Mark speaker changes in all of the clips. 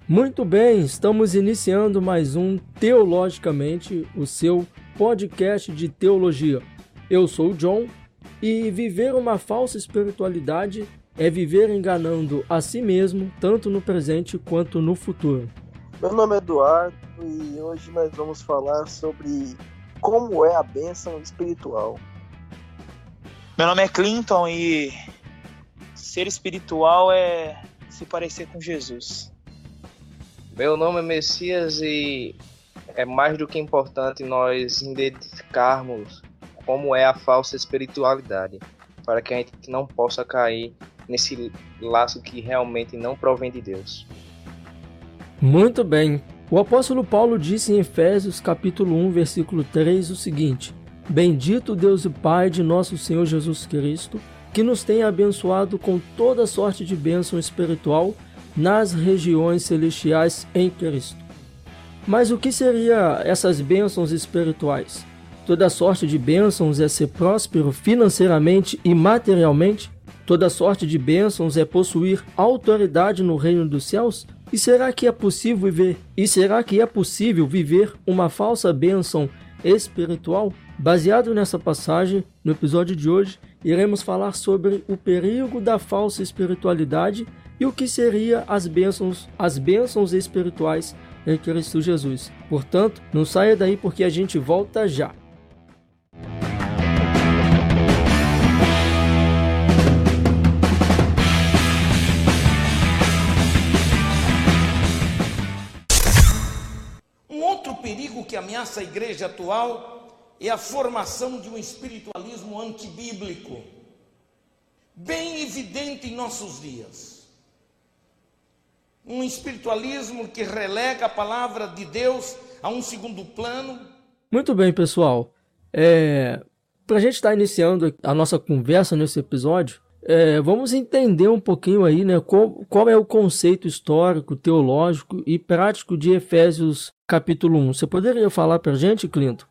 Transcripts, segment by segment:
Speaker 1: Muito bem, estamos iniciando mais um Teologicamente, o seu podcast de teologia. Eu sou o John e viver uma falsa espiritualidade é viver enganando a si mesmo, tanto no presente quanto no futuro.
Speaker 2: Meu nome é Eduardo e hoje nós vamos falar sobre como é a bênção espiritual.
Speaker 3: Meu nome é Clinton e ser espiritual é se parecer com Jesus.
Speaker 4: Meu nome é Messias e é mais do que importante nós identificarmos como é a falsa espiritualidade, para que a gente não possa cair nesse laço que realmente não provém de Deus.
Speaker 1: Muito bem. O apóstolo Paulo disse em Efésios capítulo 1, versículo 3 o seguinte: Bendito Deus e Pai de nosso Senhor Jesus Cristo, que nos tem abençoado com toda sorte de bênção espiritual nas regiões celestiais em Cristo. Mas o que seriam essas bênçãos espirituais? Toda sorte de bênçãos é ser próspero financeiramente e materialmente? Toda sorte de bênçãos é possuir autoridade no reino dos céus? E será que é possível viver uma falsa bênção espiritual? Baseado nessa passagem, no episódio de hoje, iremos falar sobre o perigo da falsa espiritualidade e o que seriam as bênçãos espirituais em Cristo Jesus. Portanto, não saia daí porque a gente volta já.
Speaker 5: Um outro perigo que ameaça a igreja atual é a formação de um espiritualismo antibíblico, bem evidente em nossos dias. Um espiritualismo que relega a palavra de Deus a um segundo plano.
Speaker 1: Muito bem, pessoal. Para a gente estar iniciando a nossa conversa nesse episódio, vamos entender um pouquinho aí, né, qual é o conceito histórico, teológico e prático de Efésios capítulo 1. Você poderia falar para a gente, Clinton?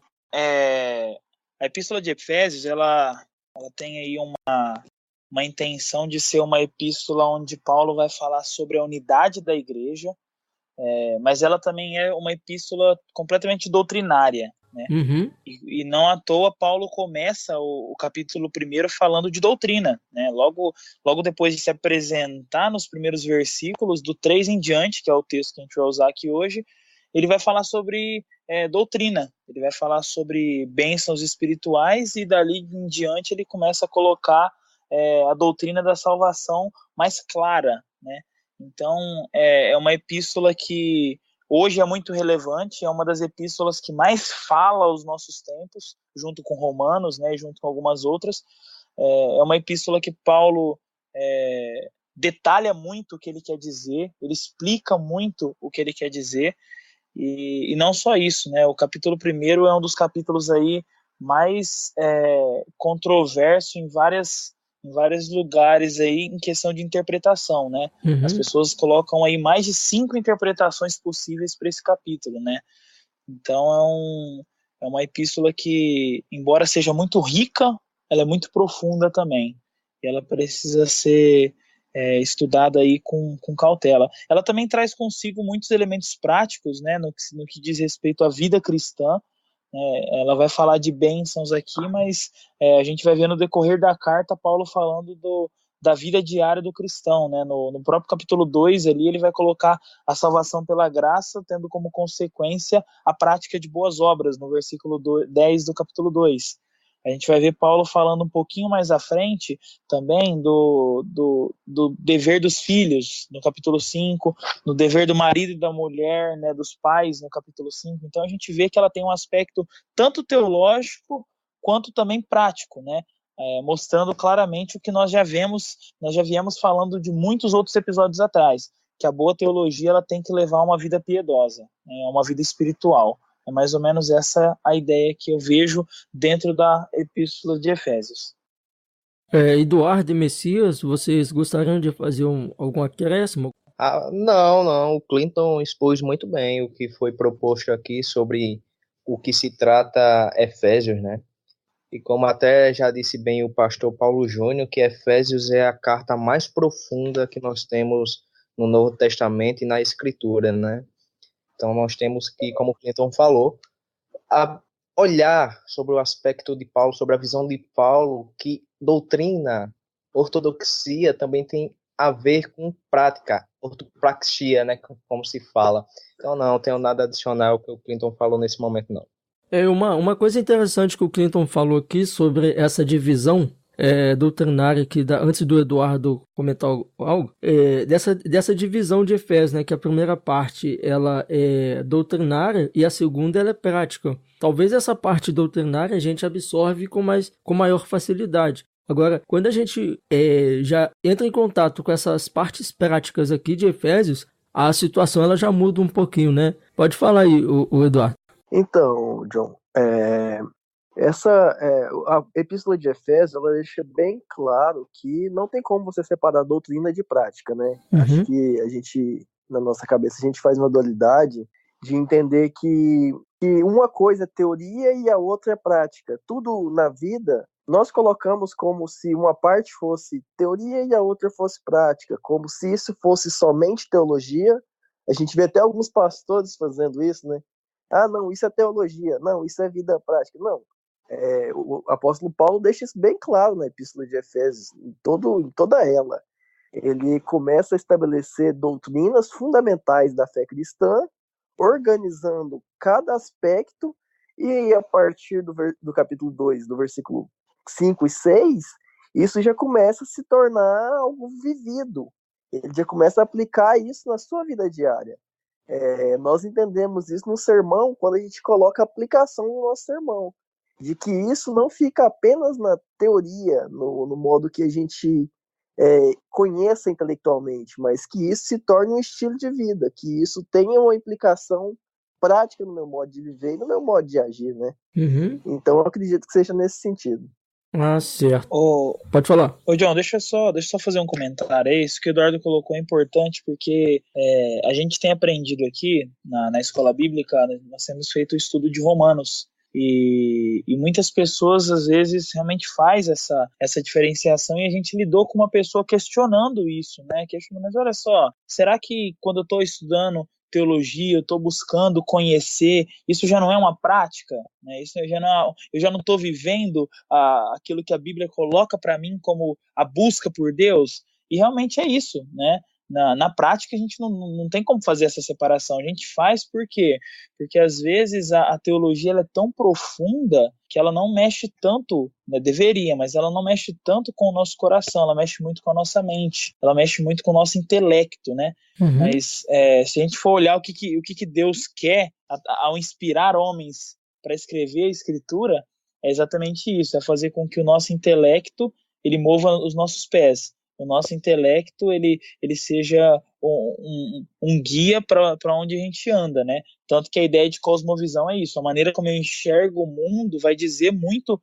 Speaker 3: A epístola de Efésios, ela tem aí uma intenção de ser uma epístola onde Paulo vai falar sobre a unidade da igreja, mas ela também é uma epístola completamente doutrinária, né?
Speaker 1: Uhum.
Speaker 3: E não à toa Paulo começa o capítulo 1 falando de doutrina, né? Logo depois de se apresentar nos primeiros versículos, do 3 em diante, que é o texto que a gente vai usar aqui hoje, ele vai falar sobre doutrina, ele vai falar sobre bênçãos espirituais e dali em diante ele começa a colocar a doutrina da salvação mais clara, né? Então, é uma epístola que hoje é muito relevante, é uma das epístolas que mais fala aos nossos tempos, junto com Romanos, né, junto com algumas outras. É uma epístola que Paulo detalha muito o que ele quer dizer, ele explica muito o que ele quer dizer, e não só isso, né? O capítulo 1 é um dos capítulos aí mais controverso em vários lugares aí em questão de interpretação, né?
Speaker 1: Uhum.
Speaker 3: As pessoas colocam aí mais de 5 interpretações possíveis para esse capítulo, né? Então é uma epístola que, embora seja muito rica, ela é muito profunda também, e ela precisa ser estudada aí com cautela. Ela também traz consigo muitos elementos práticos, né, no que diz respeito à vida cristã. Ela vai falar de bênçãos aqui, mas a gente vai ver no decorrer da carta Paulo falando da vida diária do cristão, né? No próprio capítulo 2 ali ele vai colocar a salvação pela graça, tendo como consequência a prática de boas obras, no versículo 10 do capítulo 2. A gente vai ver Paulo falando um pouquinho mais à frente também do dever dos filhos, no capítulo 5, no dever do marido e da mulher, né, dos pais, no capítulo 5. Então a gente vê que ela tem um aspecto tanto teológico quanto também prático, né? Mostrando claramente o que nós já viemos falando de muitos outros episódios atrás, que a boa teologia ela tem que levar uma vida piedosa, né, uma vida espiritual. É mais ou menos essa a ideia que eu vejo dentro da epístola de Efésios.
Speaker 1: Eduardo e Messias, vocês gostariam de fazer algum acréscimo?
Speaker 4: Não, o Clinton expôs muito bem o que foi proposto aqui sobre o que se trata Efésios, né? E como até já disse bem o pastor Paulo Júnior, que Efésios é a carta mais profunda que nós temos no Novo Testamento e na Escritura, né? Então nós temos que, como o Clinton falou, olhar sobre o aspecto de Paulo, sobre a visão de Paulo, que doutrina, ortodoxia também tem a ver com prática, ortopraxia, né, como se fala. Então não tenho nada adicional que o Clinton falou nesse momento, não.
Speaker 1: Uma coisa interessante que o Clinton falou aqui sobre essa divisão doutrinária que antes do Eduardo comentar algo, dessa divisão de Efésios, né, que a primeira parte ela é doutrinária e a segunda ela é prática. Talvez essa parte doutrinária a gente absorve com maior facilidade. Agora, quando a gente já entra em contato com essas partes práticas aqui de Efésios, a situação ela já muda um pouquinho, né? Pode falar aí, o Eduardo.
Speaker 2: Então, John, a Epístola de Efésios, ela deixa bem claro que não tem como você separar doutrina de prática, né?
Speaker 1: Uhum.
Speaker 2: Acho que a gente, na nossa cabeça, a gente faz uma dualidade de entender que uma coisa é teoria e a outra é prática. Tudo na vida, nós colocamos como se uma parte fosse teoria e a outra fosse prática, como se isso fosse somente teologia. A gente vê até alguns pastores fazendo isso, né? Ah, não, isso é teologia. Não, isso é vida prática. Não. O apóstolo Paulo deixa isso bem claro na Epístola de Efésios, em toda ela. Ele começa a estabelecer doutrinas fundamentais da fé cristã, organizando cada aspecto, e a partir do capítulo 2, do versículo 5 e 6, isso já começa a se tornar algo vivido. Ele já começa a aplicar isso na sua vida diária. Nós entendemos isso no sermão quando a gente coloca a aplicação no nosso sermão, de que isso não fica apenas na teoria, no modo que a gente conheça intelectualmente, mas que isso se torne um estilo de vida, que isso tenha uma implicação prática no meu modo de viver e no meu modo de agir, né?
Speaker 1: Uhum.
Speaker 2: Então eu acredito que seja nesse sentido.
Speaker 1: Ah, certo. Pode falar.
Speaker 3: Ô John, deixa eu só fazer um comentário. Isso que o Eduardo colocou é importante porque a gente tem aprendido aqui na escola bíblica, nós temos feito o estudo de Romanos. E muitas pessoas às vezes realmente faz essa diferenciação, e a gente lidou com uma pessoa questionando isso, né? Questionando, mas olha só, será que quando eu estou estudando teologia, eu estou buscando conhecer, isso já não é uma prática, né? Isso eu já não estou vivendo aquilo que a Bíblia coloca para mim como a busca por Deus? E realmente é isso, né? Na prática a gente não tem como fazer essa separação. A gente faz por quê? Porque às vezes a teologia ela é tão profunda que ela não mexe tanto, né, deveria, mas ela não mexe tanto com o nosso coração, ela mexe muito com a nossa mente, ela mexe muito com o nosso intelecto, né?
Speaker 1: Uhum.
Speaker 3: Mas se a gente for olhar o que Deus quer ao inspirar homens para escrever a Escritura, é exatamente isso, é fazer com que o nosso intelecto ele mova os nossos pés. O nosso intelecto ele seja um guia para onde a gente anda, né? Tanto que a ideia de cosmovisão é isso. A maneira como eu enxergo o mundo vai dizer muito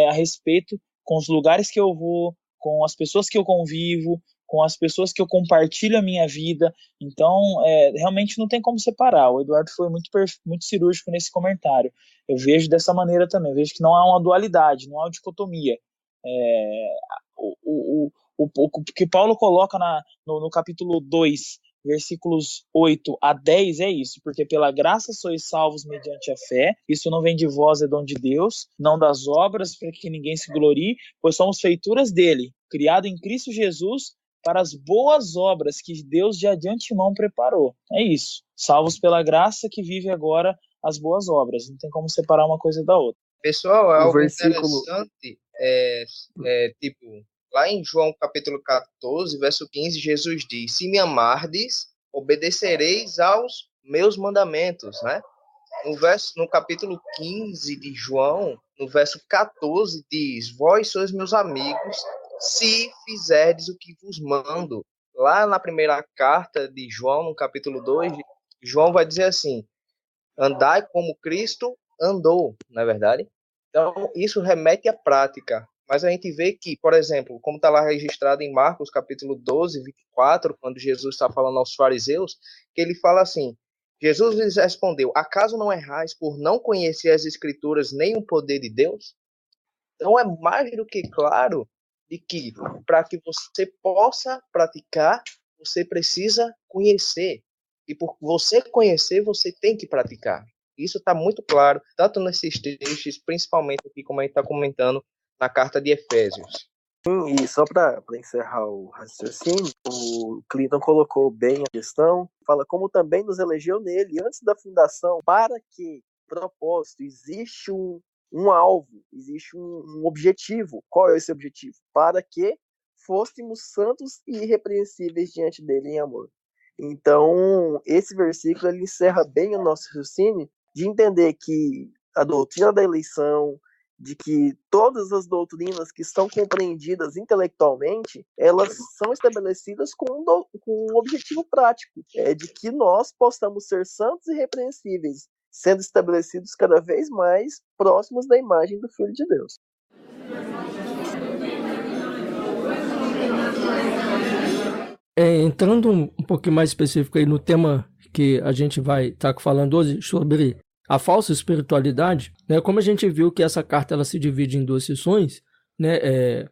Speaker 3: a respeito com os lugares que eu vou, com as pessoas que eu convivo, com as pessoas que eu compartilho a minha vida. Então, realmente não tem como separar. O Eduardo foi muito cirúrgico nesse comentário. Eu vejo dessa maneira também. Eu vejo que não há uma dualidade, não há uma dicotomia. O que Paulo coloca no capítulo 2, versículos 8 a 10 é isso, porque pela graça sois salvos mediante a fé, isso não vem de vós, é dom de Deus, não das obras, para que ninguém se glorie, pois somos feituras dele, criado em Cristo Jesus, para as boas obras que Deus já de antemão preparou. É isso, salvos pela graça que vive agora as boas obras, não tem como separar uma coisa da outra.
Speaker 4: Pessoal, é algo interessante, tipo... Lá em João capítulo 14, verso 15, Jesus diz: se me amardes, obedecereis aos meus mandamentos, né? No capítulo 15 de João, no verso 14, diz: vós sois meus amigos, se fizerdes o que vos mando. Lá na primeira carta de João, no capítulo 2, João vai dizer assim: andai como Cristo andou, não é verdade? Então, isso remete à prática. Mas a gente vê que, por exemplo, como está lá registrado em Marcos, capítulo 12, 24, quando Jesus está falando aos fariseus, que ele fala assim, Jesus lhes respondeu, acaso não errais por não conhecer as Escrituras nem o poder de Deus? Então é mais do que claro de que, para que você possa praticar, você precisa conhecer. E por você conhecer, você tem que praticar. Isso está muito claro, tanto nesses textos, principalmente aqui, como a gente está comentando, na carta de Efésios.
Speaker 2: E só para encerrar o raciocínio, o Clinton colocou bem a questão, fala como também nos elegeu nele, antes da fundação, para que propósito, existe um alvo, existe um objetivo. Qual é esse objetivo? Para que fôssemos santos e irrepreensíveis diante dele em amor. Então, esse versículo ele encerra bem o nosso raciocínio de entender que a doutrina da eleição, de que todas as doutrinas que estão compreendidas intelectualmente, elas são estabelecidas com um objetivo prático, de que nós possamos ser santos e irrepreensíveis, sendo estabelecidos cada vez mais próximos da imagem do Filho de Deus.
Speaker 1: Entrando um pouquinho mais específico aí no tema que a gente vai estar falando hoje sobre a falsa espiritualidade, né? Como a gente viu que essa carta ela se divide em duas seções, né?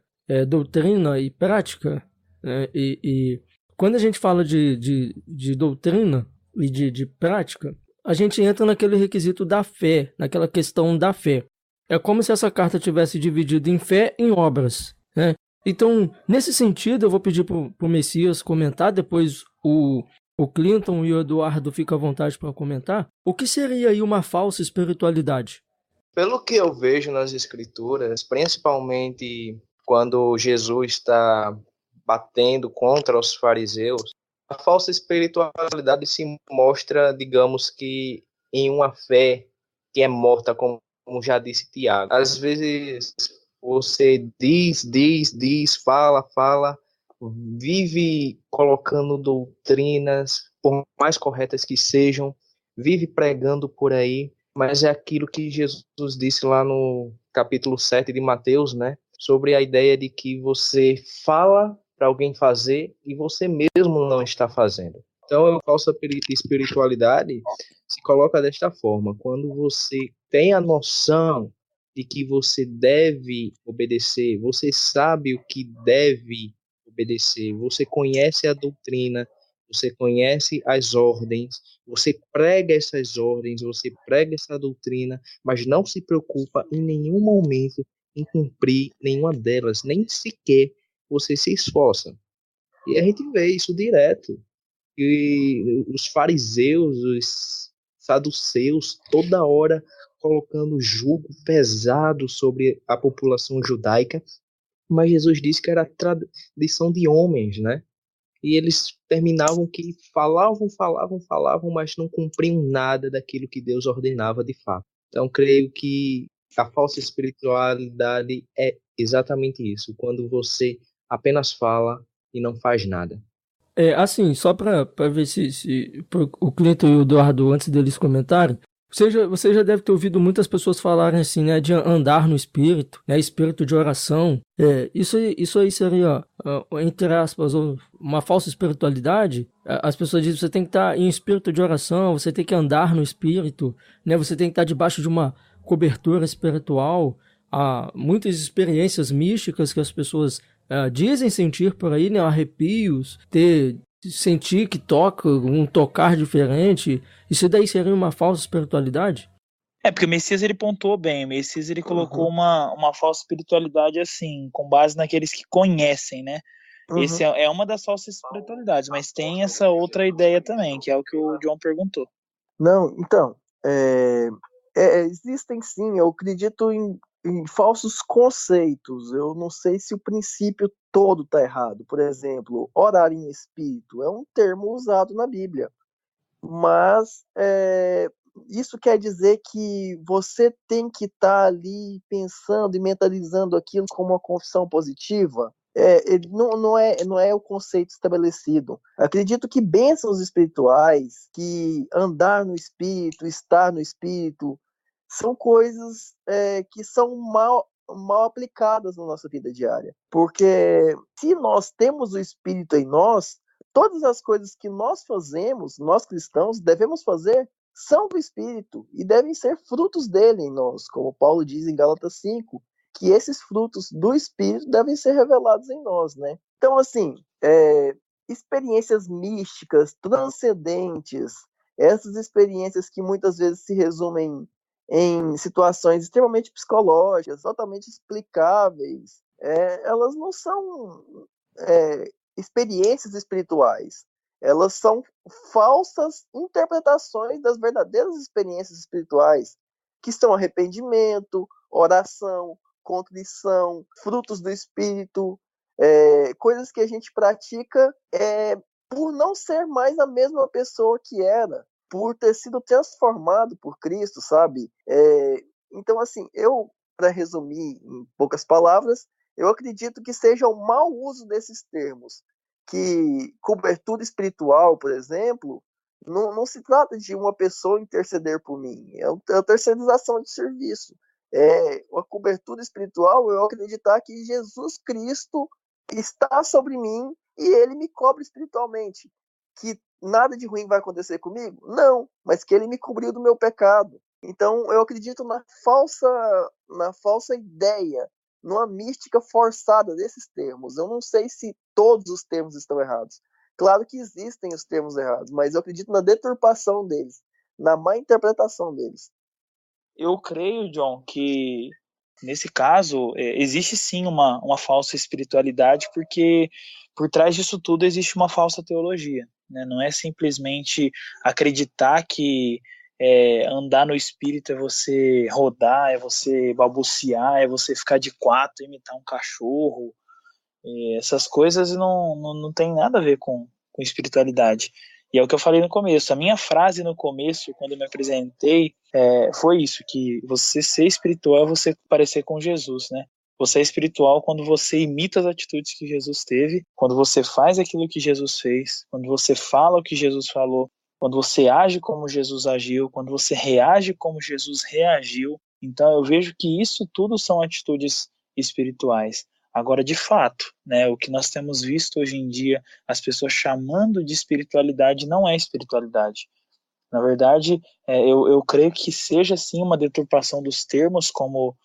Speaker 1: Doutrina e prática, né? E quando a gente fala de doutrina e de prática, a gente entra naquele requisito da fé, naquela questão da fé. É como se essa carta tivesse dividido em fé e em obras, né? Então, nesse sentido, eu vou pedir para o Messias comentar, depois o Clinton e o Eduardo ficam à vontade para comentar. O que seria aí uma falsa espiritualidade?
Speaker 4: Pelo que eu vejo nas Escrituras, principalmente quando Jesus está batendo contra os fariseus, a falsa espiritualidade se mostra, digamos que, em uma fé que é morta, como já disse Tiago. Às vezes você diz, fala, vive colocando doutrinas, por mais corretas que sejam, vive pregando por aí, mas é aquilo que Jesus disse lá no capítulo 7 de Mateus, né? Sobre a ideia de que você fala para alguém fazer e você mesmo não está fazendo. Então, a falsa espiritualidade se coloca desta forma: quando você tem a noção de que você deve obedecer, você sabe o que deve obedecer, você conhece a doutrina, você conhece as ordens, você prega essas ordens, você prega essa doutrina, mas não se preocupa em nenhum momento em cumprir nenhuma delas, nem sequer você se esforça. E a gente vê isso direto. E os fariseus, os saduceus, toda hora colocando jugo pesado sobre a população judaica, mas Jesus disse que era tradição de homens, né? E eles terminavam que falavam, mas não cumpriam nada daquilo que Deus ordenava de fato. Então, creio que a falsa espiritualidade é exatamente isso, quando você apenas fala e não faz nada.
Speaker 1: Assim, só para ver se o Clinton e o Eduardo, antes deles comentarem, você já deve ter ouvido muitas pessoas falarem assim, né, de andar no espírito, né, espírito de oração. Isso aí seria, entre aspas, uma falsa espiritualidade. As pessoas dizem que você tem que estar em espírito de oração, você tem que andar no espírito, né, você tem que estar debaixo de uma cobertura espiritual. Há muitas experiências místicas que as pessoas dizem sentir por aí, né, arrepios, sentir que toca, um tocar diferente. Isso daí seria uma falsa espiritualidade?
Speaker 3: Porque o Messias ele pontuou bem. O Messias ele colocou uma falsa espiritualidade assim, com base naqueles que conhecem, né? Esse é uma das falsas espiritualidades, mas tem essa outra ideia também, que é o que o John perguntou.
Speaker 2: Não, então, existem sim, eu acredito em falsos conceitos. Eu não sei se o princípio todo está errado. Por exemplo, orar em espírito é um termo usado na Bíblia, mas isso quer dizer que você tem que estar ali pensando e mentalizando aquilo como uma confissão positiva? Não é o conceito estabelecido. Acredito que bênçãos espirituais, que andar no espírito, estar no espírito, são coisas que são mal aplicadas na nossa vida diária. Porque se nós temos o Espírito em nós, todas as coisas que nós fazemos, nós cristãos, devemos fazer, são do Espírito e devem ser frutos dele em nós, como Paulo diz em Gálatas 5, que esses frutos do Espírito devem ser revelados em nós, né? Então, assim, experiências místicas, transcendentes, essas experiências que muitas vezes se resumem em situações extremamente psicológicas, totalmente explicáveis, elas não são experiências espirituais. Elas são falsas interpretações das verdadeiras experiências espirituais, que são arrependimento, oração, contrição, frutos do Espírito, coisas que a gente pratica por não ser mais a mesma pessoa que era, por ter sido transformado por Cristo, sabe? Então, assim, para resumir em poucas palavras, eu acredito que seja o mau uso desses termos, que cobertura espiritual, por exemplo, não se trata de uma pessoa interceder por mim, é a terceirização de serviço. A cobertura espiritual, eu acreditar que Jesus Cristo está sobre mim e ele me cobre espiritualmente. Que nada de ruim vai acontecer comigo? Não, mas que ele me cobriu do meu pecado. Então, eu acredito na falsa ideia, numa mística forçada desses termos. Eu não sei se todos os termos estão errados. Claro que existem os termos errados, mas eu acredito na deturpação deles, na má interpretação deles.
Speaker 3: Eu creio, John, que nesse caso existe sim uma falsa espiritualidade, porque por trás disso tudo existe uma falsa teologia, né? Não é simplesmente acreditar que andar no espírito é você rodar, é você balbuciar, é você ficar de quatro, imitar um cachorro. Essas coisas não tem nada a ver com espiritualidade. E é o que eu falei no começo. A minha frase no começo, quando eu me apresentei, foi isso, que você ser espiritual é você parecer com Jesus, né? Você é espiritual quando você imita as atitudes que Jesus teve, quando você faz aquilo que Jesus fez, quando você fala o que Jesus falou, quando você age como Jesus agiu, quando você reage como Jesus reagiu. Então eu vejo que isso tudo são atitudes espirituais. Agora, de fato, né, o que nós temos visto hoje em dia, as pessoas chamando de espiritualidade, não é espiritualidade. Na verdade, eu creio que seja sim uma deturpação dos termos, como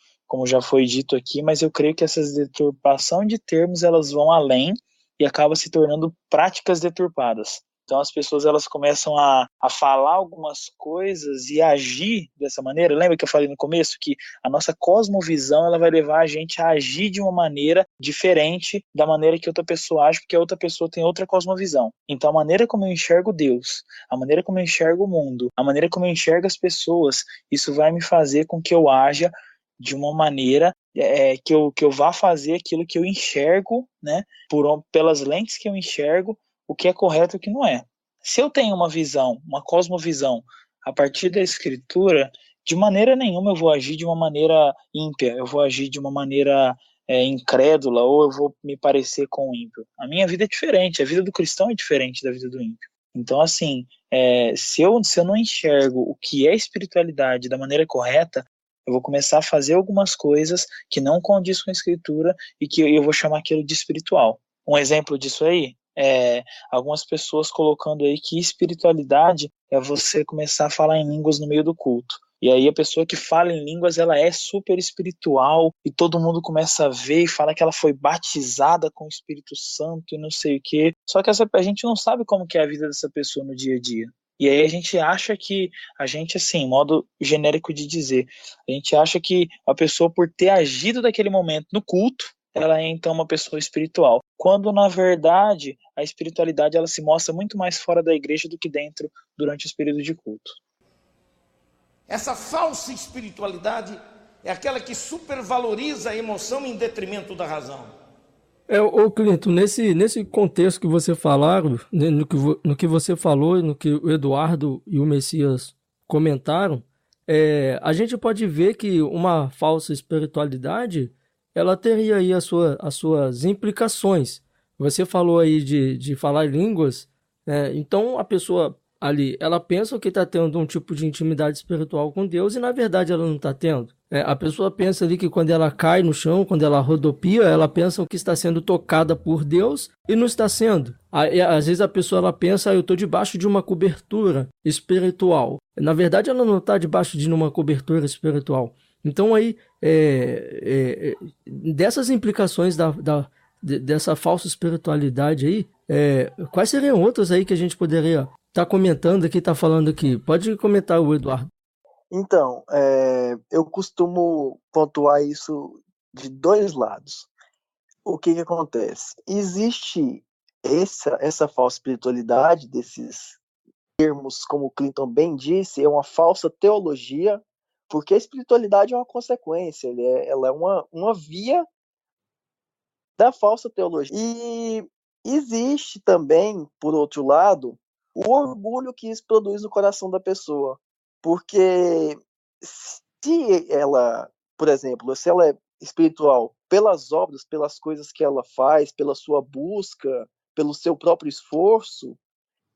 Speaker 3: já foi dito aqui, mas eu creio que essa deturpação de termos, elas vão além e acabam se tornando práticas deturpadas. Então as pessoas elas começam a falar algumas coisas e agir dessa maneira. Lembra que eu falei no começo que a nossa cosmovisão ela vai levar a gente a agir de uma maneira diferente da maneira que outra pessoa age, porque a outra pessoa tem outra cosmovisão. Então a maneira como eu enxergo Deus, a maneira como eu enxergo o mundo, a maneira como eu enxergo as pessoas, isso vai me fazer com que eu haja de uma maneira que eu vá fazer aquilo que eu enxergo, né, pelas lentes que eu enxergo, o que é correto e o que não é. Se eu tenho uma visão, uma cosmovisão, a partir da Escritura, de maneira nenhuma eu vou agir de uma maneira ímpia, eu vou agir de uma maneira incrédula, ou eu vou me parecer com o ímpio. A minha vida é diferente, a vida do cristão é diferente da vida do ímpio. Então, assim, se eu não enxergo o que é espiritualidade da maneira correta, eu vou começar a fazer algumas coisas que não condiz com a Escritura e que eu vou chamar aquilo de espiritual. Um exemplo disso aí algumas pessoas colocando aí que espiritualidade é você começar a falar em línguas no meio do culto. E aí a pessoa que fala em línguas, ela é super espiritual e todo mundo começa a ver e fala que ela foi batizada com o Espírito Santo e não sei o quê. Só que a gente não sabe como que é a vida dessa pessoa no dia a dia. E aí a gente acha que, assim, modo genérico de dizer, a gente acha que a pessoa por ter agido daquele momento no culto, ela é então uma pessoa espiritual. Quando, na verdade, a espiritualidade ela se mostra muito mais fora da igreja do que dentro durante os períodos de culto.
Speaker 5: Essa falsa espiritualidade é aquela que supervaloriza a emoção em detrimento da razão.
Speaker 1: Ô Clinton, nesse contexto que você falaram, no que você falou, no que o Eduardo e o Messias comentaram, a gente pode ver que uma falsa espiritualidade ela teria aí as suas implicações. Você falou aí de falar línguas, então a pessoa ali, ela pensa que está tendo um tipo de intimidade espiritual com Deus e na verdade ela não está tendo. A pessoa pensa ali que quando ela cai no chão, quando ela rodopia, ela pensa que está sendo tocada por Deus e não está sendo. Às vezes a pessoa ela pensa, eu estou debaixo de uma cobertura espiritual. Na verdade ela não está debaixo de uma cobertura espiritual. Então aí, dessas implicações dessa falsa espiritualidade aí, quais seriam outras aí que a gente poderia estar comentando aqui, tá falando aqui? Pode comentar, o Eduardo.
Speaker 2: Então, eu costumo pontuar isso de dois lados. O que acontece? Existe essa falsa espiritualidade, desses termos, como o Clinton bem disse, é uma falsa teologia, porque a espiritualidade é uma consequência, ela é uma via da falsa teologia. E existe também, por outro lado, o orgulho que isso produz no coração da pessoa. Porque se ela, por exemplo, se ela é espiritual pelas obras, pelas coisas que ela faz, pela sua busca, pelo seu próprio esforço,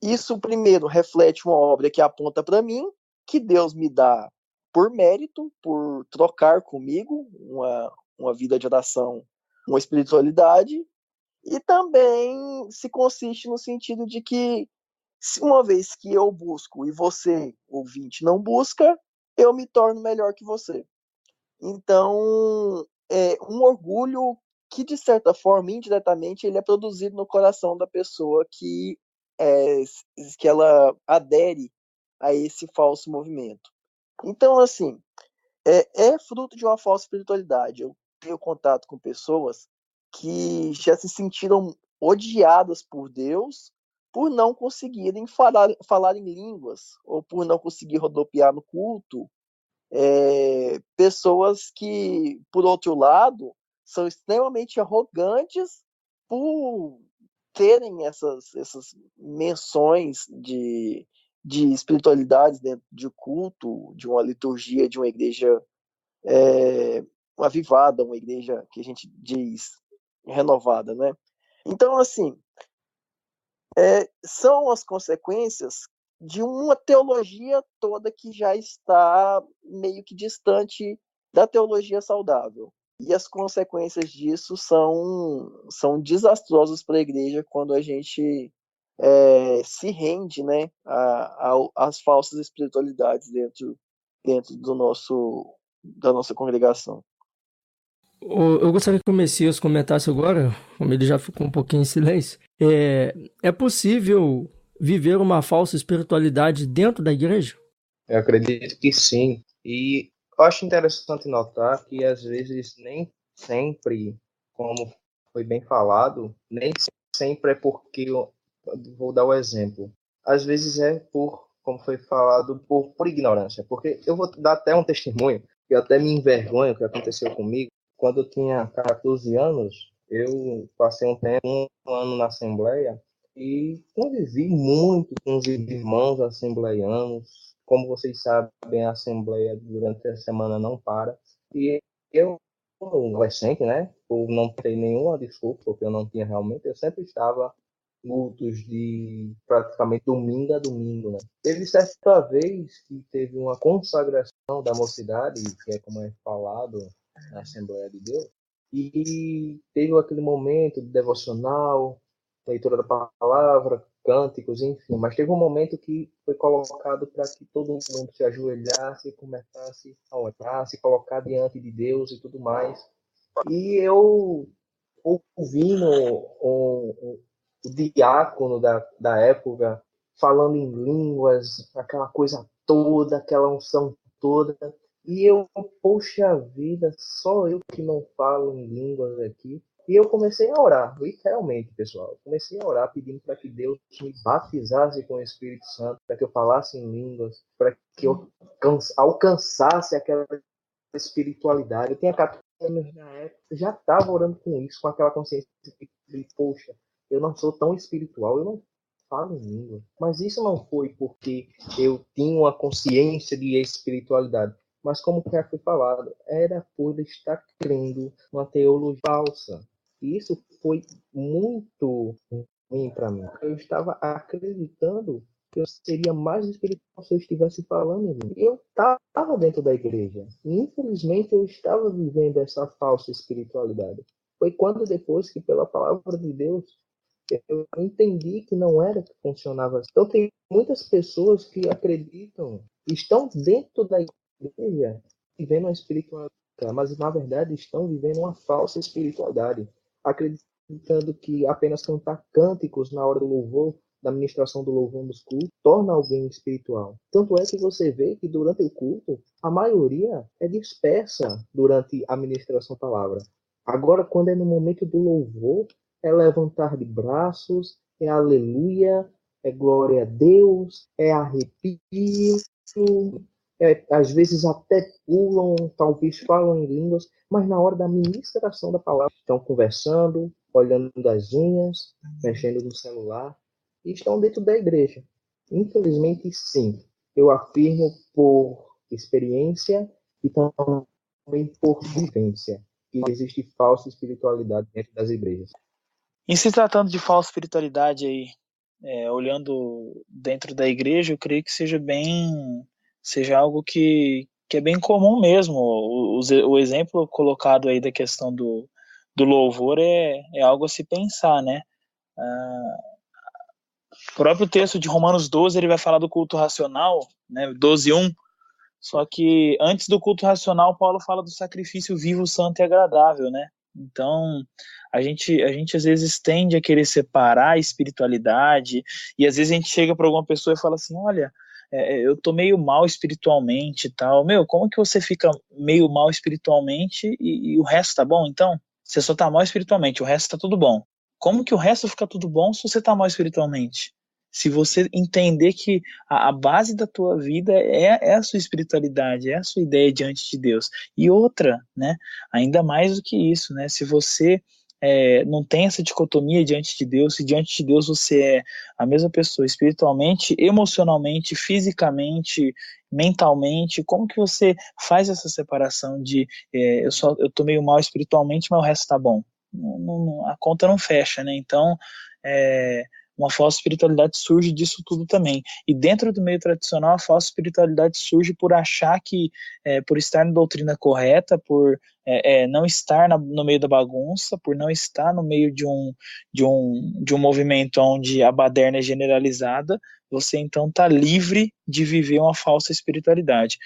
Speaker 2: isso primeiro reflete uma obra que aponta para mim, que Deus me dá por mérito, por trocar comigo uma vida de oração, uma espiritualidade, e também se consiste no sentido de que, se uma vez que eu busco e você, ouvinte, não busca, eu me torno melhor que você. Então, é um orgulho que, de certa forma, indiretamente, ele é produzido no coração da pessoa que ela adere a esse falso movimento. Então, assim, é fruto de uma falsa espiritualidade. Eu tenho contato com pessoas que já se sentiram odiadas por Deus por não conseguirem falar em línguas, ou por não conseguir rodopiar no culto. Pessoas que, por outro lado, são extremamente arrogantes por terem essas menções de espiritualidades dentro de culto, de uma liturgia, de uma igreja avivada, uma igreja que a gente diz renovada, né? Então, assim, são as consequências de uma teologia toda que já está meio que distante da teologia saudável. E as consequências disso são desastrosas para a igreja quando a gente se rende, né, às falsas espiritualidades dentro da nossa congregação.
Speaker 1: Eu gostaria que o Messias comentasse agora, como ele já ficou um pouquinho em silêncio. É possível viver uma falsa espiritualidade dentro da igreja?
Speaker 4: Eu acredito que sim. E eu acho interessante notar que às vezes nem sempre, como foi bem falado, nem sempre é porque vou dar o exemplo. Às vezes é por, como foi falado, por ignorância. Porque eu vou dar até um testemunho, que eu até me envergonho o que aconteceu comigo. Quando eu tinha 14 anos, eu passei um ano na Assembleia e convivi muito com os irmãos assembleianos. Como vocês sabem, a Assembleia durante a semana não para. E eu, como adolescente, né, por não ter nenhuma desculpa, porque eu não tinha realmente, eu sempre estava cultos de praticamente domingo a domingo, né? Teve certa vez que teve uma consagração da mocidade, que é como é falado na Assembleia de Deus, e teve aquele momento de devocional, leitura da palavra, cânticos, enfim, mas teve um momento que foi colocado para que todo mundo se ajoelhasse e começasse a orar, se colocar diante de Deus e tudo mais. E eu ouvindo o diácono da época falando em línguas, aquela coisa toda, aquela unção toda. E eu, poxa vida, só eu que não falo em línguas aqui. E eu comecei a orar, literalmente, pessoal. Eu comecei a orar pedindo para que Deus me batizasse com o Espírito Santo, para que eu falasse em línguas, para que eu alcançasse aquela espiritualidade. Eu tinha 14 anos na época, já estava orando com isso, com aquela consciência de, poxa, eu não sou tão espiritual, eu não falo em língua. Mas isso não foi porque eu tinha uma consciência de espiritualidade. Mas como já foi falado, era por estar crendo numa teologia falsa. E isso foi muito ruim para mim. Eu estava acreditando que eu seria mais espiritual se eu estivesse falando em língua. Eu estava dentro da igreja. E, infelizmente, eu estava vivendo essa falsa espiritualidade. Foi quando depois que, pela palavra de Deus, eu entendi que não era que funcionava assim. Então, tem muitas pessoas que acreditam, estão dentro da igreja, vivendo uma espiritualidade, mas, na verdade, estão vivendo uma falsa espiritualidade. Acreditando
Speaker 6: acreditando que apenas cantar cânticos na hora do louvor, da ministração do louvor nos cultos, torna alguém espiritual. Tanto é que você vê que durante o culto, a maioria é dispersa durante a ministração da palavra. Agora, quando é no momento do louvor, é levantar de braços, é aleluia, é glória a Deus, é arrepio, às vezes até pulam, talvez falam em línguas, mas na hora da ministração da palavra estão conversando, olhando das unhas, mexendo no celular, e estão dentro da igreja. Infelizmente, sim. Eu afirmo por experiência e também por vivência que existe falsa espiritualidade dentro das igrejas.
Speaker 3: Em se tratando de falsa espiritualidade aí, olhando dentro da igreja, eu creio que seja algo que é bem comum mesmo. O exemplo colocado aí da questão do louvor é algo a se pensar, né? O próprio texto de Romanos 12, ele vai falar do culto racional, né? 12:1. Só que antes do culto racional, Paulo fala do sacrifício vivo, santo e agradável, né? Então, a gente às vezes tende a querer separar a espiritualidade, e às vezes a gente chega para alguma pessoa e fala assim, olha, eu tô meio mal espiritualmente e tal. Meu, como que você fica meio mal espiritualmente e o resto tá bom? Então, você só tá mal espiritualmente, o resto tá tudo bom. Como que o resto fica tudo bom se você tá mal espiritualmente? Se você entender que a base da tua vida é a sua espiritualidade, é a sua ideia diante de Deus. E outra, né, ainda mais do que isso, né, se você não tem essa dicotomia diante de Deus, se diante de Deus você é a mesma pessoa espiritualmente, emocionalmente, fisicamente, mentalmente, como que você faz essa separação de eu tô meio mal espiritualmente, mas o resto tá bom? A conta não fecha, né? Então, uma falsa espiritualidade surge disso tudo também. E dentro do meio tradicional, a falsa espiritualidade surge por achar que, por estar na doutrina correta, por não estar no meio da bagunça, por não estar no meio de um movimento onde a baderna é generalizada, você então está livre de viver uma falsa espiritualidade.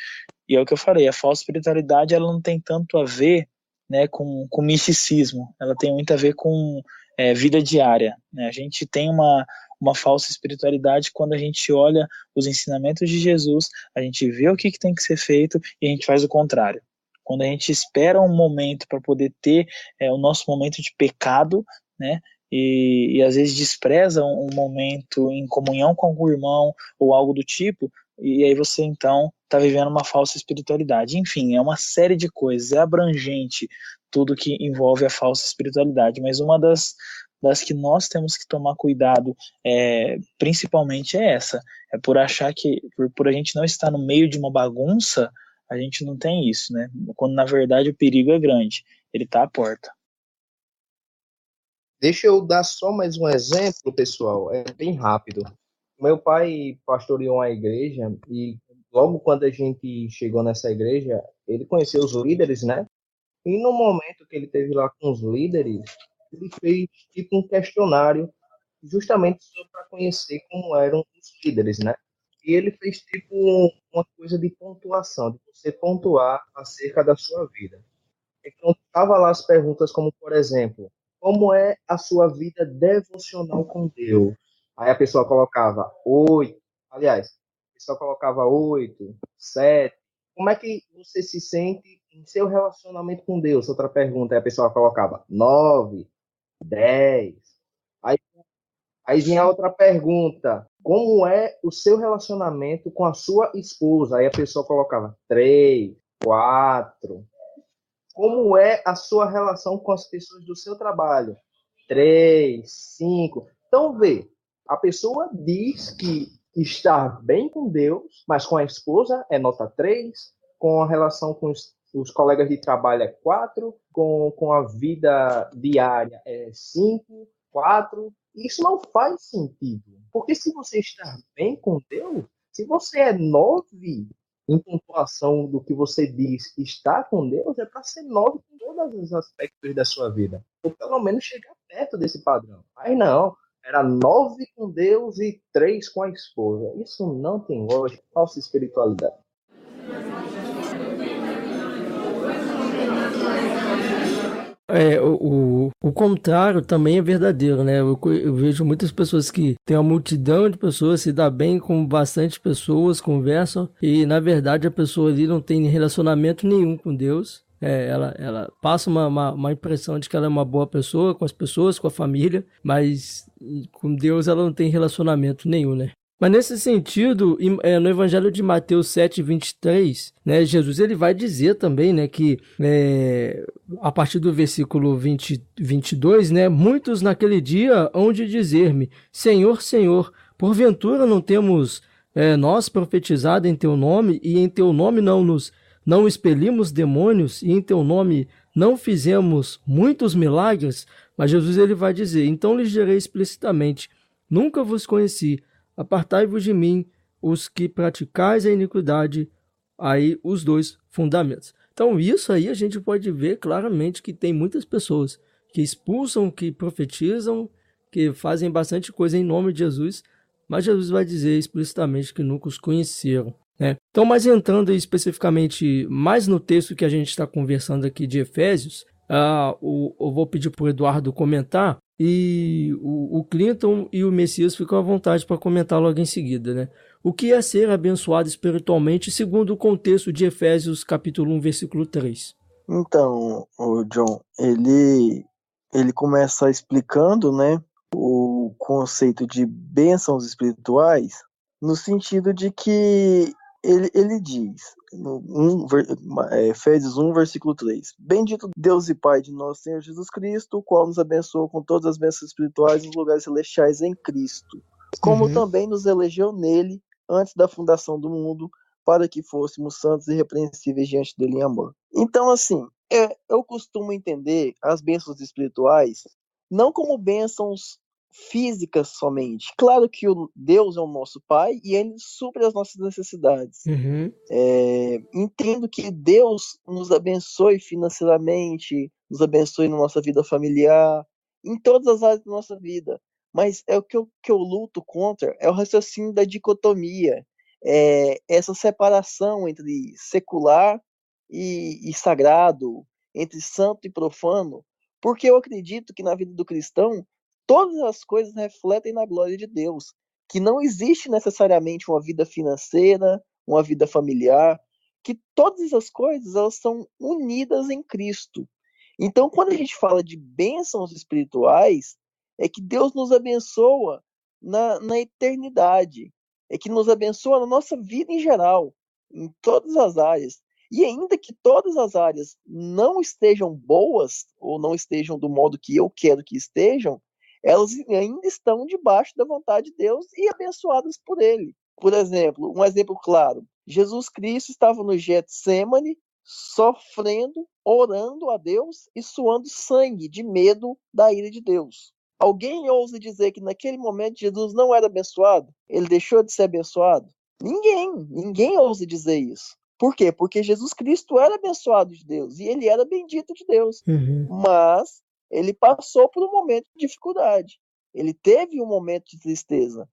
Speaker 3: E é o que eu falei, a falsa espiritualidade ela não tem tanto a ver, né, com misticismo, ela tem muito a ver com vida diária, né? A gente tem uma falsa espiritualidade quando a gente olha os ensinamentos de Jesus, a gente vê o que tem que ser feito e a gente faz o contrário. Quando a gente espera um momento para poder ter o nosso momento de pecado, né? E às vezes despreza um momento em comunhão com algum irmão ou algo do tipo, e aí você então está vivendo uma falsa espiritualidade. Enfim, é uma série de coisas, é abrangente tudo que envolve a falsa espiritualidade, mas uma das que nós temos que tomar cuidado, principalmente é essa, é por achar que, por a gente não estar no meio de uma bagunça, a gente não tem isso, né? Quando na verdade o perigo é grande, ele está à porta.
Speaker 6: Deixa eu dar só mais um exemplo, pessoal, é bem rápido. Meu pai pastoreou uma igreja e logo quando a gente chegou nessa igreja, ele conheceu os líderes, né? E no momento que ele teve lá com os líderes, ele fez tipo um questionário justamente para conhecer como eram os líderes, né? E ele fez tipo uma coisa de pontuação, de você pontuar acerca da sua vida. Então, tava lá as perguntas como, por exemplo, como é a sua vida devocional com Deus? Aí a pessoa colocava 8, aliás, a pessoa colocava 8, 7. Como é que você se sente em seu relacionamento com Deus? Outra pergunta, aí a pessoa colocava 9, 10. Aí vinha outra pergunta, como é o seu relacionamento com a sua esposa? Aí a pessoa colocava 3, 4. Como é a sua relação com as pessoas do seu trabalho? 3, 5. Então, vê, a pessoa diz que está bem com Deus, mas com a esposa é nota 3, com a relação com os colegas de trabalho é 4, com a vida diária é 5, 4. Isso não faz sentido. Porque se você está bem com Deus, se você é 9 em pontuação do que você diz que está com Deus, é para ser 9 em todos os aspectos da sua vida. Ou pelo menos chegar perto desse padrão. Aí não, era 9 com Deus e 3 com a esposa. Isso não tem lógica, falsa espiritualidade.
Speaker 1: O contrário também é verdadeiro, né? Eu vejo muitas pessoas que tem uma multidão de pessoas, se dá bem com bastante pessoas, conversam, e na verdade a pessoa ali não tem relacionamento nenhum com Deus. Ela passa uma impressão de que ela é uma boa pessoa com as pessoas, com a família, mas com Deus ela não tem relacionamento nenhum, né? Mas nesse sentido, no Evangelho de Mateus 7:23, né, Jesus ele vai dizer também, né, que a partir do versículo 22, né, muitos naquele dia hão de dizer-me, Senhor, Senhor, porventura não temos nós profetizado em teu nome, e em teu nome não expelimos demônios, e em teu nome não fizemos muitos milagres? Mas Jesus ele vai dizer, então lhes direi explicitamente, nunca vos conheci, apartai-vos de mim, os que praticais a iniquidade. Aí os dois fundamentos. Então isso aí a gente pode ver claramente que tem muitas pessoas que expulsam, que profetizam, que fazem bastante coisa em nome de Jesus, mas Jesus vai dizer explicitamente que nunca os conheceram, né? Então, mas entrando especificamente mais no texto que a gente está conversando aqui de Efésios, eu vou pedir para o Eduardo comentar, e o Clinton e o Messias ficam à vontade para comentar logo em seguida, né? O que é ser abençoado espiritualmente segundo o contexto de Efésios capítulo 1, versículo 3?
Speaker 2: Então, o John, ele começa explicando, né, o conceito de bênçãos espirituais, no sentido de que ele diz, Efésios 1, versículo 3, Bendito Deus e Pai de nosso Senhor Jesus Cristo, o qual nos abençoou com todas as bênçãos espirituais nos lugares celestiais em Cristo, como também nos elegeu nele antes da fundação do mundo, para que fôssemos santos e irrepreensíveis diante dele em amor. Então, assim, eu costumo entender as bênçãos espirituais não como bênçãos físicas somente. Claro que Deus é o nosso Pai e Ele supre as nossas necessidades. Entendo que Deus nos abençoe financeiramente, nos abençoe na nossa vida familiar, em todas as áreas da nossa vida. Mas o que eu luto contra é o raciocínio da dicotomia, essa separação entre secular e sagrado, entre santo e profano, porque eu acredito que na vida do cristão todas as coisas refletem na glória de Deus, que não existe necessariamente uma vida financeira, uma vida familiar, que todas as coisas elas são unidas em Cristo. Então, quando a gente fala de bênçãos espirituais, é que Deus nos abençoa na eternidade, é que nos abençoa na nossa vida em geral, em todas as áreas. E ainda que todas as áreas não estejam boas, ou não estejam do modo que eu quero que estejam, elas ainda estão debaixo da vontade de Deus e abençoadas por Ele. Por exemplo, um exemplo claro, Jesus Cristo estava no Getsêmani, sofrendo, orando a Deus e suando sangue de medo da ira de Deus. Alguém ousa dizer que naquele momento Jesus não era abençoado? Ele deixou de ser abençoado? Ninguém ousa dizer isso. Por quê? Porque Jesus Cristo era abençoado de Deus e ele era bendito de Deus. Mas ele passou por um momento de dificuldade. Ele teve um momento de tristeza.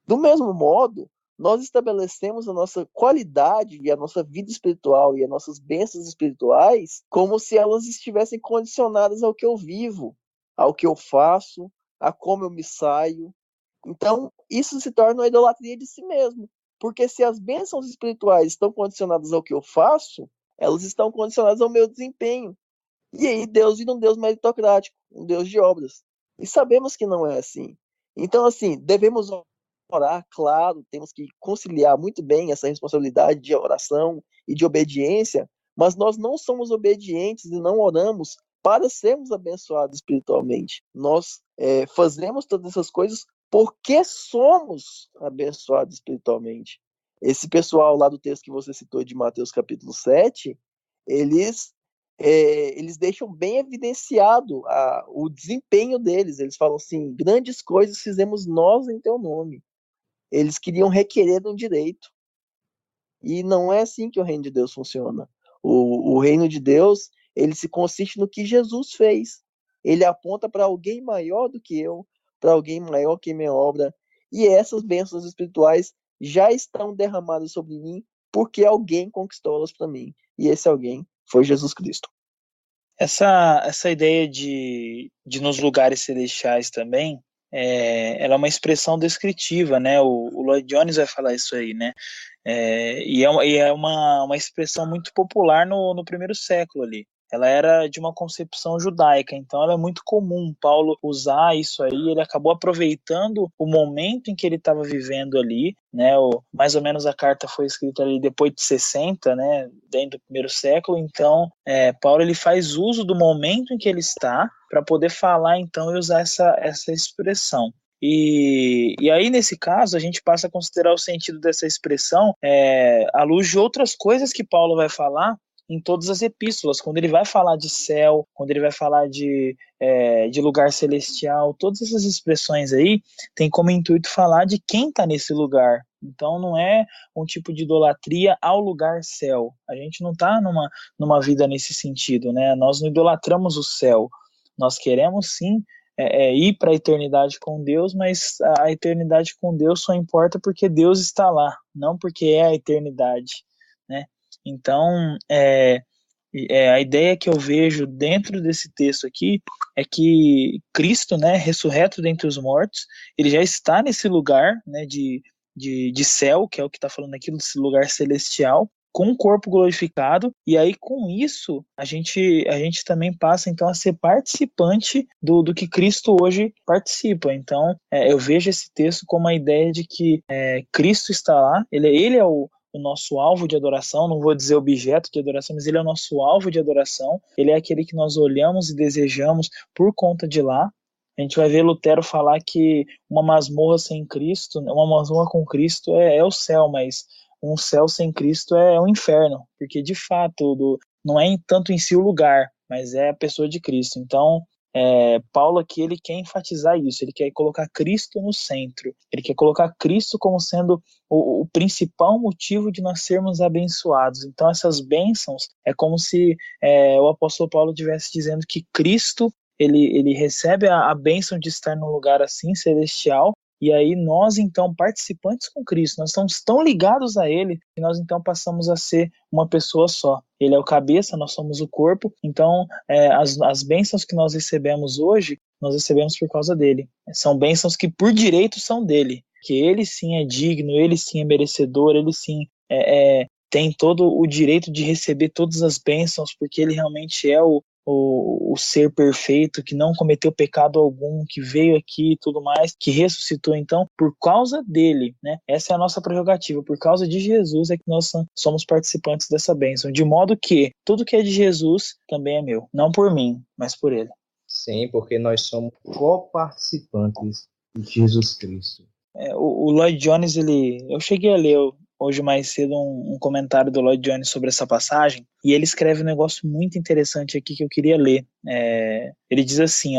Speaker 2: Do mesmo modo, nós estabelecemos a nossa qualidade e a nossa vida espiritual e as nossas bênçãos espirituais como se elas estivessem condicionadas ao que eu vivo, ao que eu faço, a como eu me saio. Então, isso se torna uma idolatria de si mesmo. Porque se as bênçãos espirituais estão condicionadas ao que eu faço, elas estão condicionadas ao meu desempenho. E aí Deus vira um Deus meritocrático, um Deus de obras. E sabemos que não é assim. Então, assim, devemos orar, claro, temos que conciliar muito bem essa responsabilidade de oração e de obediência, mas nós não somos obedientes e não oramos para sermos abençoados espiritualmente. Nós fazemos todas essas coisas porque somos abençoados espiritualmente. Esse pessoal lá do texto que você citou de Mateus capítulo 7, eles deixam bem evidenciado o desempenho deles. Eles falam assim, grandes coisas fizemos nós em teu nome. Eles queriam requerer um direito. E não é assim que o reino de Deus funciona. O reino de Deus, ele se consiste no que Jesus fez. Ele aponta para alguém maior do que eu, para alguém maior que minha obra. E essas bênçãos espirituais já estão derramadas sobre mim porque alguém conquistou elas para mim. E esse alguém foi Jesus Cristo.
Speaker 3: Essa ideia de nos lugares celestiais também, ela é uma expressão descritiva, né? O Lloyd Jones vai falar isso aí, né? E é uma expressão muito popular no primeiro século ali. Ela era de uma concepção judaica, então era muito comum Paulo usar isso aí. Ele acabou aproveitando o momento em que ele estava vivendo ali, né? Mais ou menos a carta foi escrita ali depois de 60, né? Dentro do primeiro século. Então, Paulo ele faz uso do momento em que ele está para poder falar então e usar essa expressão. E aí, nesse caso, a gente passa a considerar o sentido dessa expressão à luz de outras coisas que Paulo vai falar em todas as epístolas, quando ele vai falar de céu, quando ele vai falar de lugar celestial, todas essas expressões aí tem como intuito falar de quem está nesse lugar. Então não é um tipo de idolatria ao lugar céu. A gente não está numa vida nesse sentido, né? Nós não idolatramos o céu. Nós queremos sim ir para a eternidade com Deus, mas a eternidade com Deus só importa porque Deus está lá, não porque é a eternidade, né? Então, a ideia que eu vejo dentro desse texto aqui é que Cristo, né, ressurreto dentre os mortos, ele já está nesse lugar, né, de céu, que é o que está falando aqui, desse lugar celestial, com o corpo glorificado, e aí com isso a gente também passa então a ser participante do que Cristo hoje participa. Então eu vejo esse texto como a ideia de que Cristo está lá, ele é o nosso alvo de adoração, não vou dizer objeto de adoração, mas ele é o nosso alvo de adoração, ele é aquele que nós olhamos e desejamos por conta de lá. A gente vai ver Lutero falar que uma masmorra sem Cristo, uma masmorra com Cristo é o céu, mas um céu sem Cristo é um inferno, porque de fato não é tanto em si o lugar, mas é a pessoa de Cristo. Então, Paulo aqui ele quer enfatizar isso, ele quer colocar Cristo no centro, ele quer colocar Cristo como sendo o principal motivo de nós sermos abençoados. Então essas bênçãos é como se o apóstolo Paulo estivesse dizendo que Cristo ele recebe a bênção de estar num lugar assim celestial. E aí nós, então, participantes com Cristo, nós estamos tão ligados a Ele que nós, então, passamos a ser uma pessoa só. Ele é o cabeça, nós somos o corpo. Então, as bênçãos que nós recebemos hoje, nós recebemos por causa dele. São bênçãos que, por direito, são dele. Que ele, sim, é digno, ele, sim, é merecedor, ele, sim, tem todo o direito de receber todas as bênçãos, porque ele realmente é o ser perfeito, que não cometeu pecado algum, que veio aqui e tudo mais, que ressuscitou. Então, por causa dele, né? Essa é a nossa prerrogativa, por causa de Jesus é que nós somos participantes dessa bênção, de modo que tudo que é de Jesus também é meu, não por mim, mas por ele.
Speaker 6: Sim, porque nós somos coparticipantes de Jesus Cristo.
Speaker 3: O Lloyd Jones, eu cheguei a ler hoje mais cedo um comentário do Lloyd Jones sobre essa passagem, e ele escreve um negócio muito interessante aqui que eu queria ler. Ele diz assim,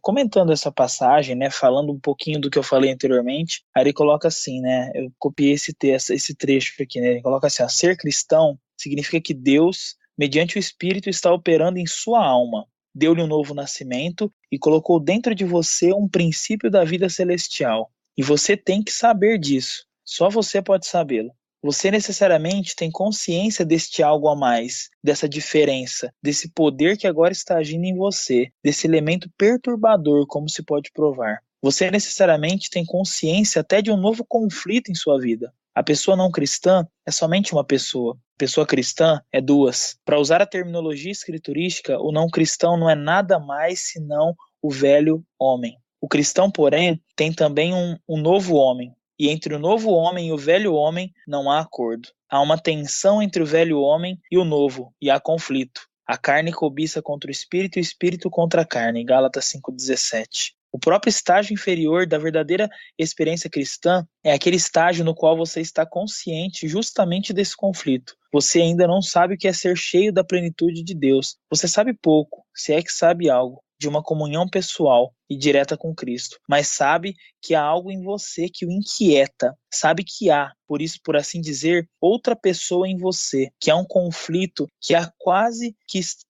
Speaker 3: comentando essa passagem, né, falando um pouquinho do que eu falei anteriormente, aí ele coloca assim, né, eu copiei esse trecho aqui, né, ele coloca assim, ser cristão significa que Deus, mediante o Espírito, está operando em sua alma, deu-lhe um novo nascimento e colocou dentro de você um princípio da vida celestial. E você tem que saber disso. Só você pode sabê-lo. Você necessariamente tem consciência deste algo a mais, dessa diferença, desse poder que agora está agindo em você, desse elemento perturbador, como se pode provar. Você necessariamente tem consciência até de um novo conflito em sua vida. A pessoa não cristã é somente uma pessoa. A pessoa cristã é duas. Para usar a terminologia escriturística, o não cristão não é nada mais senão o velho homem. O cristão, porém, tem também um novo homem. E entre o novo homem e o velho homem não há acordo. Há uma tensão entre o velho homem e o novo, e há conflito. A carne cobiça contra o espírito e o espírito contra a carne. Gálatas 5,17. O próprio estágio inferior da verdadeira experiência cristã é aquele estágio no qual você está consciente justamente desse conflito. Você ainda não sabe o que é ser cheio da plenitude de Deus. Você sabe pouco, se é que sabe algo, de uma comunhão pessoal e direta com Cristo, mas sabe que há algo em você que o inquieta, sabe que há, por isso, por assim dizer, outra pessoa em você, que há um conflito, que há quase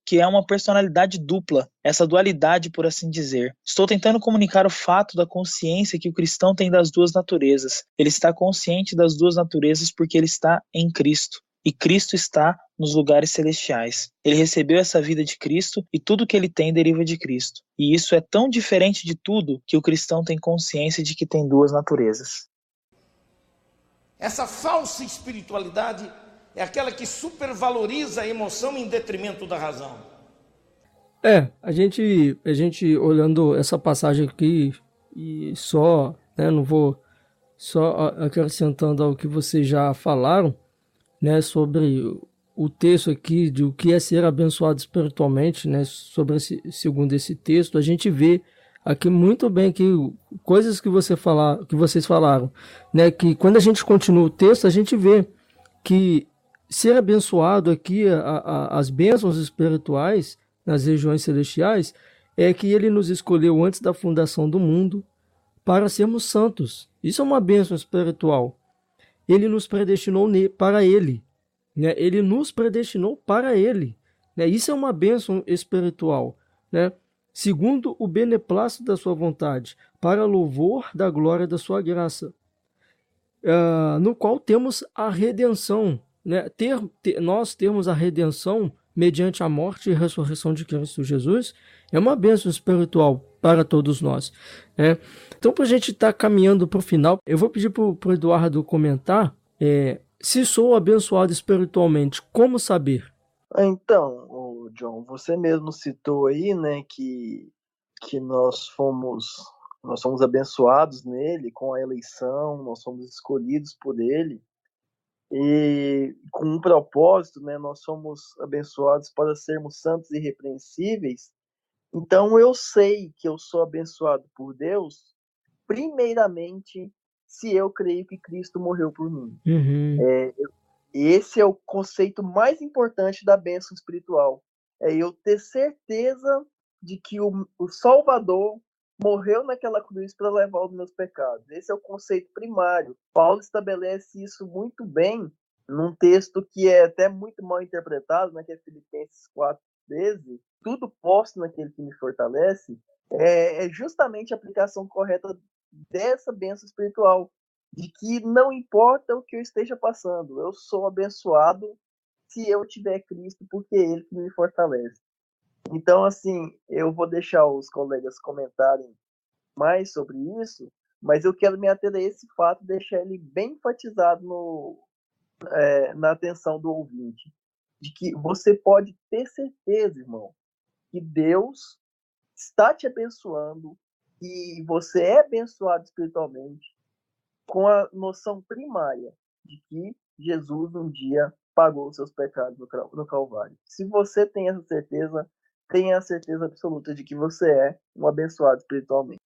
Speaker 3: que é uma personalidade dupla, essa dualidade, por assim dizer. Estou tentando comunicar o fato da consciência que o cristão tem das duas naturezas. Ele está consciente das duas naturezas porque ele está em Cristo. E Cristo está nos lugares celestiais. Ele recebeu essa vida de Cristo e tudo que ele tem deriva de Cristo. E isso é tão diferente de tudo que o cristão tem consciência de que tem duas naturezas.
Speaker 5: Essa falsa espiritualidade é aquela que supervaloriza a emoção em detrimento da razão.
Speaker 1: A gente olhando essa passagem aqui e só, né, não vou só acrescentando ao que vocês já falaram, né, sobre o texto aqui de o que é ser abençoado espiritualmente, né, segundo esse texto, a gente vê aqui muito bem que coisas que vocês falaram, né, que quando a gente continua o texto, a gente vê que ser abençoado aqui, as bênçãos espirituais nas regiões celestiais, é que ele nos escolheu antes da fundação do mundo para sermos santos. Isso é uma bênção espiritual. Ele nos predestinou para ele, né? Ele nos predestinou para ele, né? Isso é uma bênção espiritual, né? Segundo o beneplácito da sua vontade, para louvor da glória da sua graça, no qual temos a redenção, né? Nós termos a redenção mediante a morte e ressurreição de Cristo Jesus é uma bênção espiritual para todos nós, né? Então, para a gente estar caminhando para o final, eu vou pedir para o Eduardo comentar se sou abençoado espiritualmente, como saber?
Speaker 2: Então, John, você mesmo citou aí, né, que nós somos abençoados nele com a eleição, nós somos escolhidos por ele e com um propósito, né, nós somos abençoados para sermos santos e irrepreensíveis. Então eu sei que eu sou abençoado por Deus, primeiramente, se eu creio que Cristo morreu por mim. Esse é o conceito mais importante da bênção espiritual. É eu ter certeza de que o Salvador morreu naquela cruz para levar os meus pecados. Esse é o conceito primário. Paulo estabelece isso muito bem num texto que é até muito mal interpretado, né, que é Filipenses 4:13. Tudo posso naquele que me fortalece. É justamente a aplicação correta dessa bênção espiritual, de que não importa o que eu esteja passando, eu sou abençoado se eu tiver Cristo, porque é Ele que me fortalece. Então, assim, eu vou deixar os colegas comentarem mais sobre isso, mas eu quero me ater a esse fato, deixar ele bem enfatizado na atenção do ouvinte, de que você pode ter certeza, irmão, que Deus está te abençoando e você é abençoado espiritualmente com a noção primária de que Jesus um dia pagou os seus pecados no Calvário. Se você tem essa certeza, tenha a certeza absoluta de que você é um abençoado espiritualmente.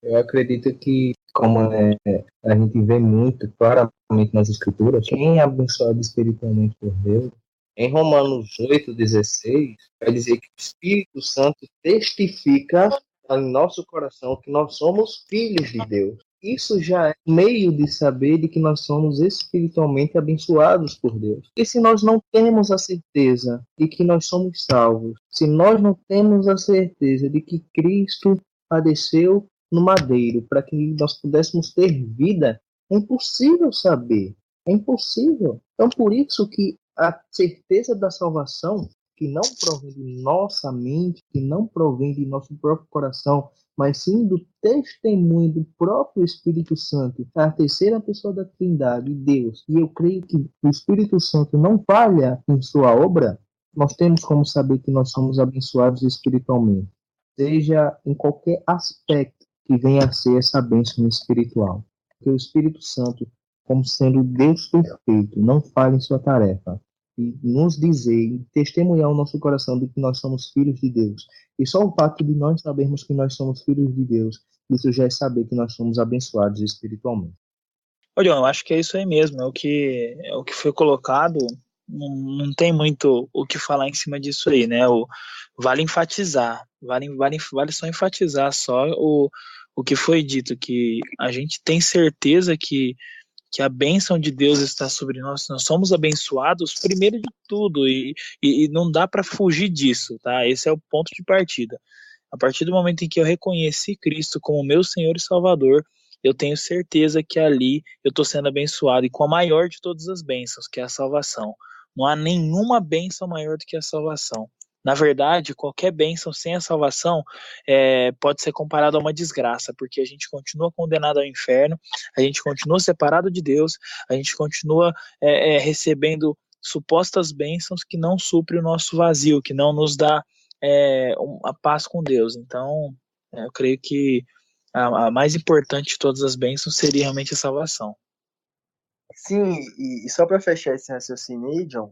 Speaker 6: Eu acredito que, como a gente vê muito claramente nas Escrituras, quem é abençoado espiritualmente por Deus, em Romanos 8:16, vai dizer que o Espírito Santo testifica em nosso coração que nós somos filhos de Deus. Isso já é meio de saber de que nós somos espiritualmente abençoados por Deus. E se nós não temos a certeza de que nós somos salvos, se nós não temos a certeza de que Cristo padeceu no madeiro para que nós pudéssemos ter vida, é impossível saber. É impossível. Então, por isso que a certeza da salvação, que não provém de nossa mente, que não provém de nosso próprio coração, mas sim do testemunho do próprio Espírito Santo, a terceira pessoa da Trindade, Deus, e eu creio que o Espírito Santo não falha em sua obra, nós temos como saber que nós somos abençoados espiritualmente, seja em qualquer aspecto que venha a ser essa bênção espiritual. Porque o Espírito Santo, como sendo Deus perfeito, não falha em sua tarefa, e nos dizer e testemunhar o nosso coração de que nós somos filhos de Deus. E só o fato de nós sabermos que nós somos filhos de Deus, isso já é saber que nós somos abençoados espiritualmente.
Speaker 3: Olha, eu acho que é isso aí mesmo, é o que foi colocado, não tem muito o que falar em cima disso aí, né? Vale enfatizar, vale só enfatizar só o que foi dito, que a gente tem certeza que a bênção de Deus está sobre nós somos abençoados primeiro de tudo, e não dá para fugir disso, tá? Esse é o ponto de partida. A partir do momento em que eu reconheci Cristo como meu Senhor e Salvador, eu tenho certeza que ali eu estou sendo abençoado, e com a maior de todas as bênçãos, que é a salvação. Não há nenhuma bênção maior do que a salvação. Na verdade, qualquer bênção sem a salvação pode ser comparada a uma desgraça, porque a gente continua condenado ao inferno, a gente continua separado de Deus, a gente continua recebendo supostas bênçãos que não suprem o nosso vazio, que não nos dá a paz com Deus. Então, eu creio que a mais importante de todas as bênçãos seria realmente a salvação.
Speaker 2: Sim, e só para fechar esse raciocínio aí, John,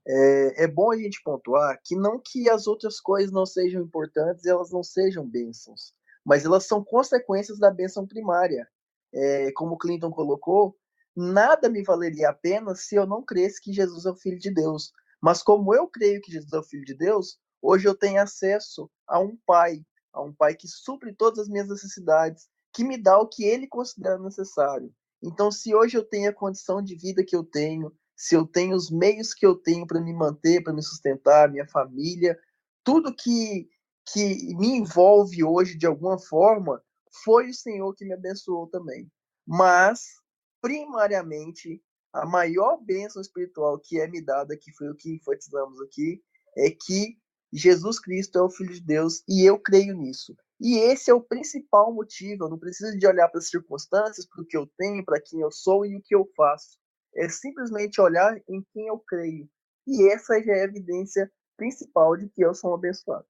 Speaker 2: é bom a gente pontuar que não que as outras coisas não sejam importantes, elas não sejam bênçãos, mas elas são consequências da bênção primária. Como o Clinton colocou, nada me valeria a pena se eu não cresce que Jesus é o Filho de Deus. Mas como eu creio que Jesus é o Filho de Deus, hoje eu tenho acesso a um Pai que supre todas as minhas necessidades, que me dá o que Ele considera necessário. Então, se hoje eu tenho a condição de vida que eu tenho, se eu tenho os meios que eu tenho para me manter, para me sustentar, minha família, tudo que me envolve hoje de alguma forma, foi o Senhor que me abençoou também. Mas, primariamente, a maior bênção espiritual que é me dada, que foi o que enfatizamos aqui, é que Jesus Cristo é o Filho de Deus e eu creio nisso. E esse é o principal motivo. Eu não preciso de olhar para as circunstâncias, para o que eu tenho, para quem eu sou e o que eu faço. É simplesmente olhar em quem eu creio. E essa já é a evidência principal de que eu sou um abençoado.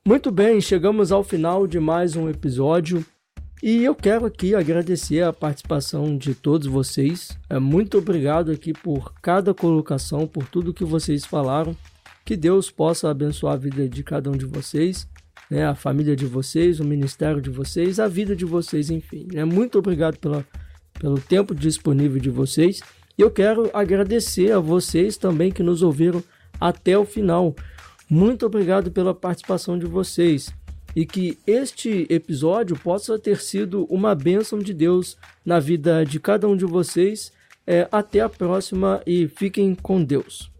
Speaker 1: Muito bem, chegamos ao final de mais um episódio e eu quero aqui agradecer a participação de todos vocês. Muito obrigado aqui por cada colocação, por tudo que vocês falaram. Que Deus possa abençoar a vida de cada um de vocês, né, a família de vocês, o ministério de vocês, a vida de vocês, enfim. Muito obrigado pelo tempo disponível de vocês. E eu quero agradecer a vocês também que nos ouviram até o final. Muito obrigado pela participação de vocês. E que este episódio possa ter sido uma bênção de Deus na vida de cada um de vocês. Até a próxima e fiquem com Deus.